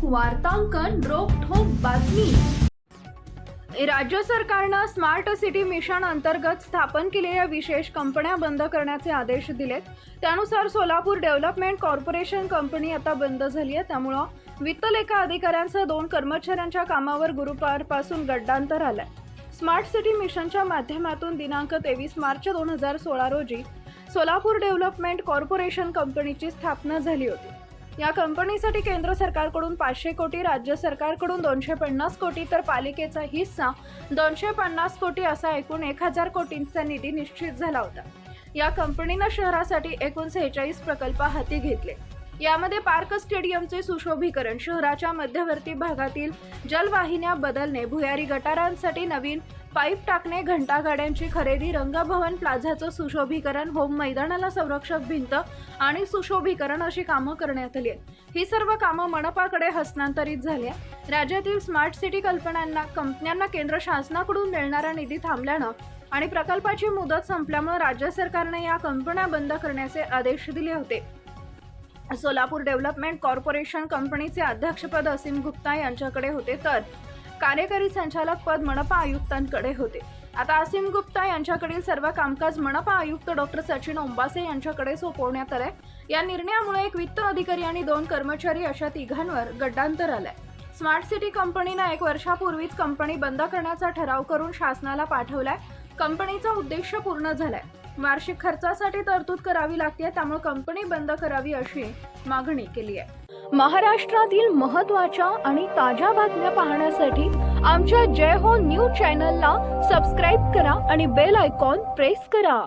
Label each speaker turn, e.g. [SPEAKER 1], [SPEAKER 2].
[SPEAKER 1] वार्तांकन रोखठोक बातमी। राज्य सरकारने स्मार्ट सिटी मिशन अंतर्गत स्थापन केलेल्या विशेष कंपन्या बंद करण्याचे आदेश दिलेत। त्यानुसार सोलापूर डेव्हलपमेंट कॉर्पोरेशन कंपनी आता बंद झाली आहे। त्यामुळे वित्त लेखा अधिकाऱ्यांसह 2 कर्मचाऱ्यांच्या कामावर गुरुवारपासून गड्डांतर आलंय। स्मार्ट सिटी मिशनच्या माध्यमातून दिनांक 23 मार्च 2016 रोजी सोलापूर डेव्हलपमेंट कॉर्पोरेशन कंपनीची स्थापना झाली होती। या कंपनीसाठी केंद्र सरकारकडून 500 कोटी, राज्य सरकारकडून 250 कोटी तर पालिकेचा हिस्सा 250 कोटी असा एकूण 1000 कोटींचा निधी निश्चित झाला होता। या कंपनीने शहरासाठी एकूण 46 प्रकल्प हाती घेतले। यामध्ये पार्क स्टेडियमचे सुशोभीकरण, शहराच्या मध्यवर्ती भागातील जलवाहिन्या बदलणे, भुयारी गटारांसाठी नवीन पाईप टाकणे, घंटागाड्यांची खरेदी, रंगभवन प्लाझाचं सुशोभीकरण, होम मैदानाला संरक्षक भिंत आणि सुशोभीकरण अशी कामं करण्यात आली आहेत। ही सर्व कामं मनपाकडे हस्तांतरित झाली आहे। राज्यातील स्मार्ट सिटी कंपन्यांना केंद्र शासनाकडून मिळणारा निधी थांबल्यानं आणि प्रकल्पाची मुदत संपल्यामुळे राज्य सरकारने या कंपन्या बंद करण्याचे आदेश दिले होते। सोलापूर डेव्हलपमेंट कॉर्पोरेशन कंपनीचे अध्यक्षपद असीम गुप्ता यांच्याकडे होते, तर कार्यकारी संचालक पद मनपा आयुक्तांकडे होते। आता असीम गुप्ता यांच्याकडील सर्व कामकाज मनपा आयुक्त डॉक्टर सचिन ओंबासे यांच्याकडे सोपवण्यात आले। या निर्णयामुळे एक वित्त अधिकारी आणि 2 कर्मचारी अशा तिघांवर गड्डांतर आलंय। स्मार्ट सिटी कंपनीने 1 वर्षापूर्वीच कंपनी बंद करण्याचा ठराव करून शासनाला पाठवलाय। कंपनीचा उद्देश पूर्ण झालाय। वार्षिक खर्चासाठी तरतूद करावी लागते, त्यामुळे कंपनी बंद करावी अशी मागणी केली आहे। महाराष्ट्रातील महत्त्वाच्या आणि ताज्या बातम्या पाहण्यासाठी आमच्या जय हो न्यूज चॅनलला सबस्क्राइब करा आणि बेल आयकॉन प्रेस करा।